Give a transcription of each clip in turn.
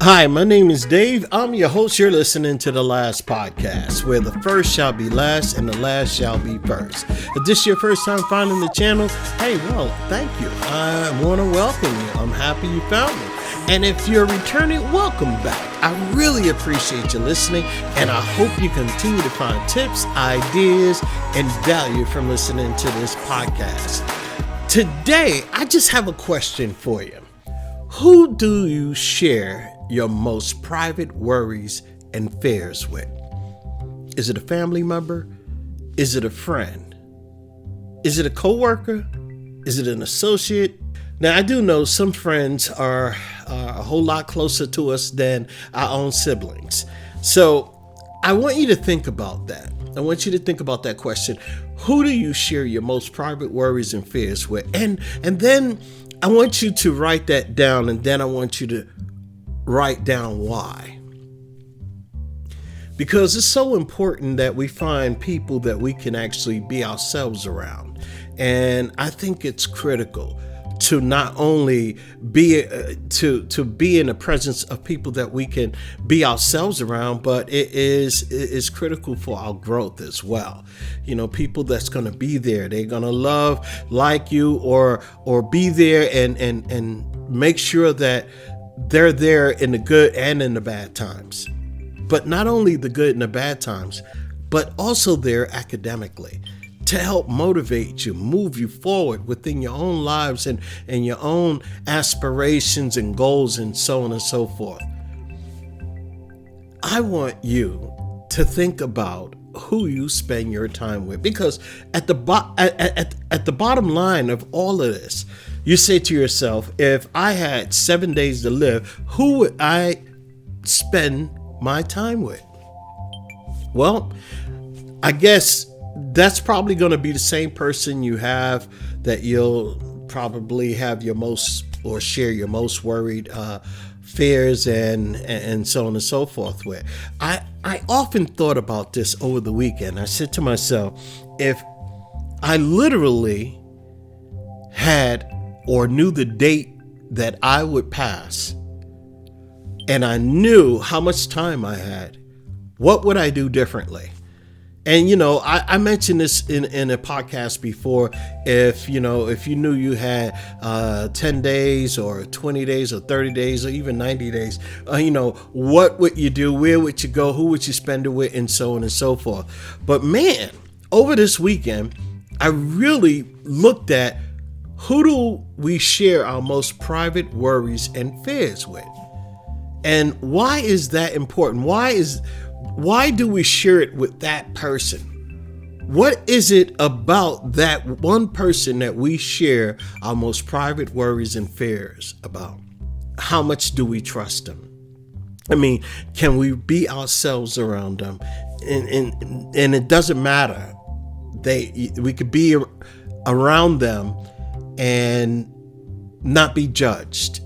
Hi, my name is Dave. I'm your host. You're listening to The Last Podcast, where the first shall be last and the last shall be first. If this is your first time finding the channel, hey, well, thank you. I want to welcome you. I'm happy you found me. And if you're returning, welcome back. I really appreciate you listening, and I hope you continue to find tips, ideas, and value from listening to this podcast. Today, I just have a question for you. Who do you share your most private worries and fears with? Is it a family member? Is it a friend? Is it a coworker? Is it an associate? Now, I do know some friends are a whole lot closer to us than our own siblings. So I want you to think about that. I want you to think about that question. Who do you share your most private worries and fears with? And then I want you to write that down, and then I want you to write down why. Because it's so important that we find people that we can actually be ourselves around. And I think it's critical to not only be to be in the presence of people that we can be ourselves around, but it is critical for our growth as well. You know, people that's going to be there, they're going to love, like you, or be there and make sure that they're there in the good and in the bad times. But not only the good and the bad times, but also there academically, to help motivate you, move you forward within your own lives and your own aspirations and goals and so on and so forth. I want you to think about who you spend your time with, because at the bottom line of all of this, you say to yourself, if I had 7 days to live, who would I spend my time with? Well, I guess that's probably going to be the same person you have that you'll probably have your most or share your most worried fears and so on and so forth with. I often thought about this over the weekend. I said to myself, if I literally had or knew the date that I would pass, and I knew how much time I had, what would I do differently? And, you know, I mentioned this in a podcast before. If you knew you had 10 days or 20 days or 30 days or even 90 days, what would you do? Where would you go? Who would you spend it with? And so on and so forth. But man, over this weekend, I really looked at who do we share our most private worries and fears with? And why is that important? Why do we share it with that person? What is it about that one person that we share our most private worries and fears about? How much do we trust them? I mean, can we be ourselves around them? And it doesn't matter. We could be around them and not be judged.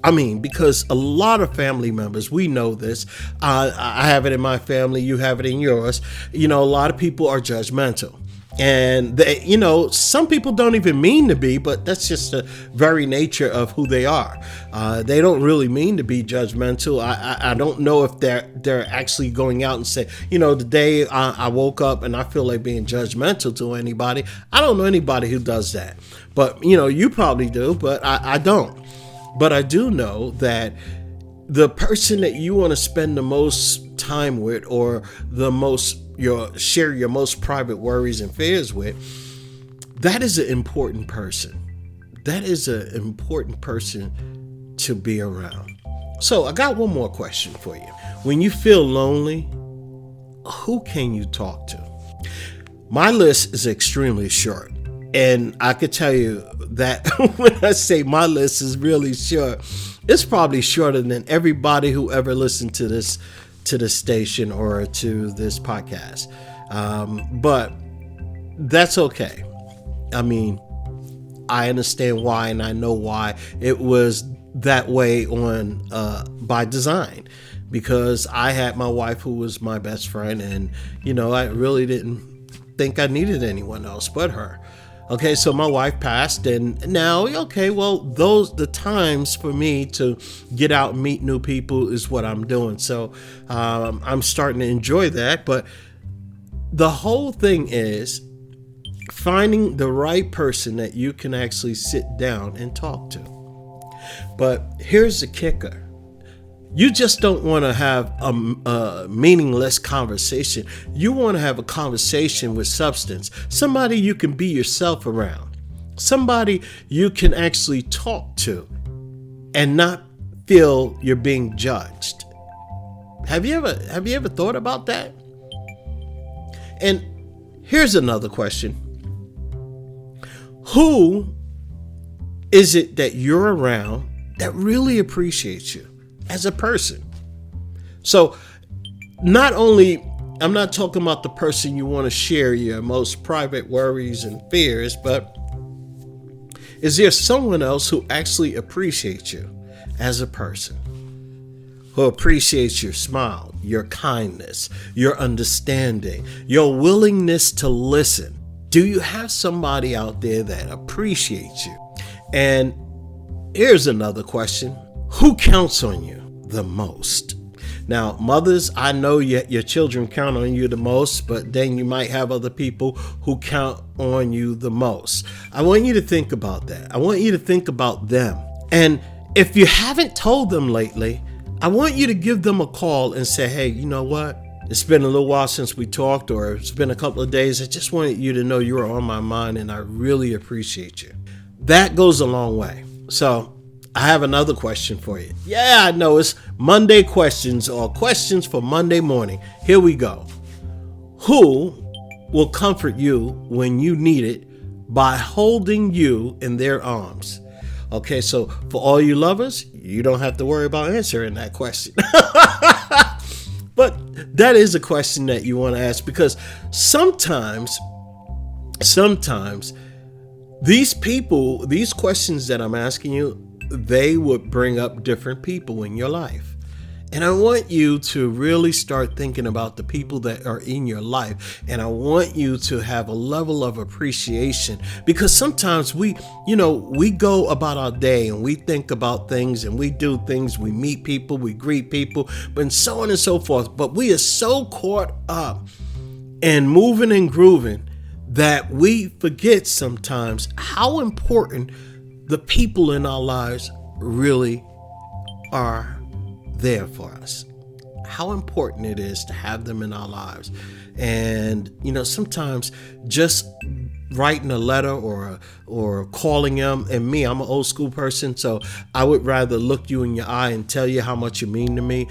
I mean, because a lot of family members, we know this. I have it in my family. You have it in yours. You know, a lot of people are judgmental. And some people don't even mean to be, but that's just the very nature of who they are. They don't really mean to be judgmental. I don't know if they're actually going out and say, the day I woke up and I feel like being judgmental to anybody. I don't know anybody who does that. But, you probably do, but I don't. But I do know that the person that you want to spend the most time with, or share your most private worries and fears with, that is an important person. That is an important person to be around. So I got one more question for you. When you feel lonely, who can you talk to? My list is extremely short. And I could tell you that when I say my list is really short, it's probably shorter than everybody who ever listened to this station or to this podcast. But that's okay. I mean, I understand why, and I know why it was that way by design, because I had my wife who was my best friend, and I really didn't think I needed anyone else but her. Okay, so my wife passed, and now, okay, well, the times for me to get out and meet new people is what I'm doing. So I'm starting to enjoy that. But the whole thing is finding the right person that you can actually sit down and talk to. But here's the kicker. You just don't want to have a meaningless conversation. You want to have a conversation with substance. Somebody you can be yourself around. Somebody you can actually talk to and not feel you're being judged. Have you ever thought about that? And here's another question. Who is it that you're around that really appreciates you as a person? So not only, I'm not talking about the person you want to share your most private worries and fears, but is there someone else who actually appreciates you as a person? Who appreciates your smile, your kindness, your understanding, your willingness to listen? Do you have somebody out there that appreciates you? And here's another question. Who counts on you the most? Now, mothers, I know your children count on you the most, but then you might have other people who count on you the most. I want you to think about that. I want you to think about them. And if you haven't told them lately, I want you to give them a call and say, hey, you know what? It's been a little while since we talked, or it's been a couple of days. I just wanted you to know you are on my mind and I really appreciate you. That goes a long way. So I have another question for you. Yeah, I know it's Monday questions, or questions for Monday morning. Here we go. Who will comfort you when you need it by holding you in their arms? Okay, so for all you lovers, you don't have to worry about answering that question. But that is a question that you want to ask, because sometimes these questions that I'm asking you, they would bring up different people in your life. And I want you to really start thinking about the people that are in your life. And I want you to have a level of appreciation, because sometimes we go about our day and we think about things and we do things. We meet people, we greet people, and so on and so forth. But we are so caught up in moving and grooving that we forget sometimes how important the people in our lives really are there for us. How important it is to have them in our lives. And sometimes just writing a letter or calling them, and me, I'm an old school person, so I would rather look you in your eye and tell you how much you mean to me.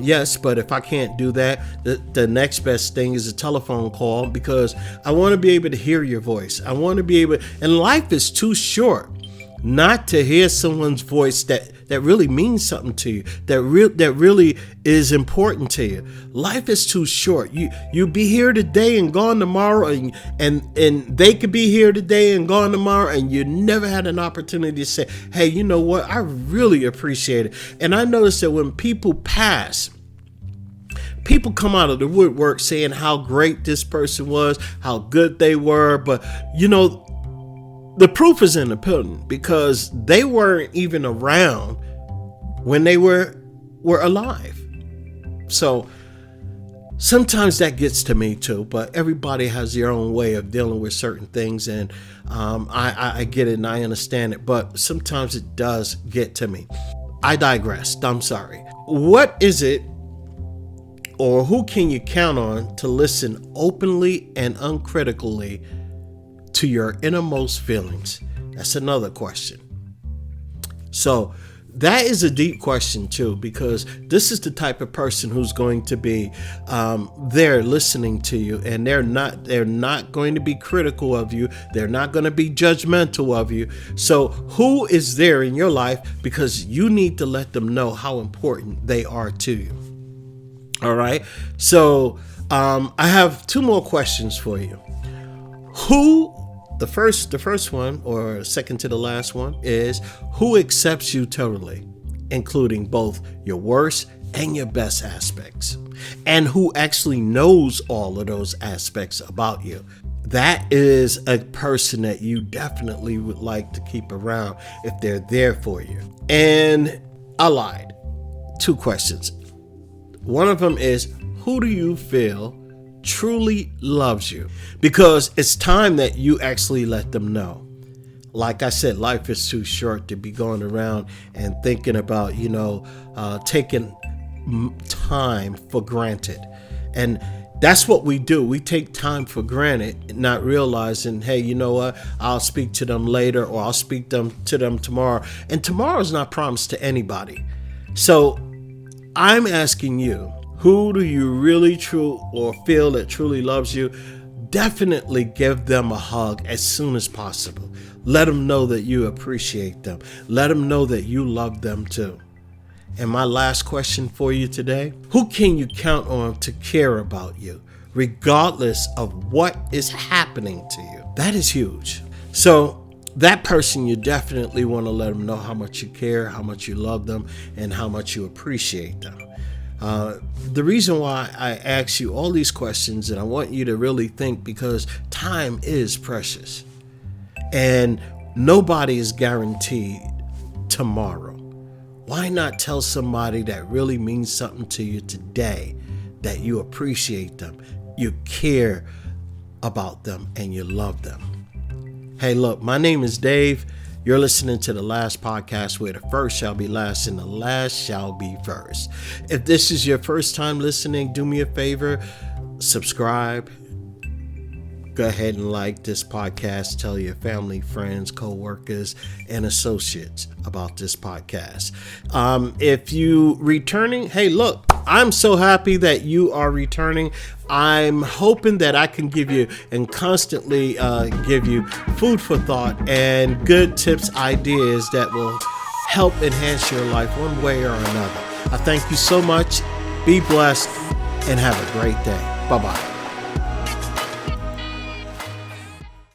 Yes, but if I can't do that, the next best thing is a telephone call, because I want to be able to hear your voice. I want to be able, and life is too short not to hear someone's voice that really means something to you, that really is important to you. Life is too short. You be here today and gone tomorrow, and they could be here today and gone tomorrow, and you never had an opportunity to say, hey, you know what? I really appreciate it. And I noticed that when people pass, people come out of the woodwork saying how great this person was, how good they were, but the proof is in the pudding, because they weren't even around when they were alive. So sometimes that gets to me too, but everybody has their own way of dealing with certain things, and I get it and I understand it, but sometimes it does get to me. I digressed. I'm sorry. What is it, or who can you count on to listen openly and uncritically to your innermost feelings? That's another question. So that is a deep question too, because this is the type of person who's going to be there listening to you, and they're not going to be critical of you. They're not going to be judgmental of you. So who is there in your life, because you need to let them know how important they are to you. All right. So I have two more questions for you. The first one, or second to the last one, is who accepts you totally, including both your worst and your best aspects, and who actually knows all of those aspects about you. that is a person that you definitely would like to keep around if they're there for you. And I lied. 2 questions. One of them is, who do you feel truly loves you? Because it's time that you actually let them know. Like I said, life is too short to be going around and thinking about, taking time for granted. And that's what we do. We take time for granted, not realizing, hey, you know what? I'll speak to them later, or I'll speak to them tomorrow. And tomorrow's not promised to anybody. So I'm asking you, who do you really feel that truly loves you? Definitely give them a hug as soon as possible. Let them know that you appreciate them. Let them know that you love them too. And my last question for you today, who can you count on to care about you, regardless of what is happening to you? That is huge. So that person, you definitely want to let them know how much you care, how much you love them, and how much you appreciate them. The reason why I ask you all these questions, and I want you to really think, because time is precious and nobody is guaranteed tomorrow. Why not tell somebody that really means something to you today that you appreciate them, you care about them, and you love them? Hey, look, my name is Dave. You're listening to The Last Podcast, where the first shall be last and the last shall be first. If this is your first time listening, do me a favor, subscribe. Go ahead and like this podcast. Tell your family, friends, co-workers, and associates about this podcast. If you returning, hey, look, I'm so happy that you are returning. I'm hoping that I can give you and constantly give you food for thought and good tips, ideas that will help enhance your life one way or another. I thank you so much. Be blessed and have a great day. Bye-bye.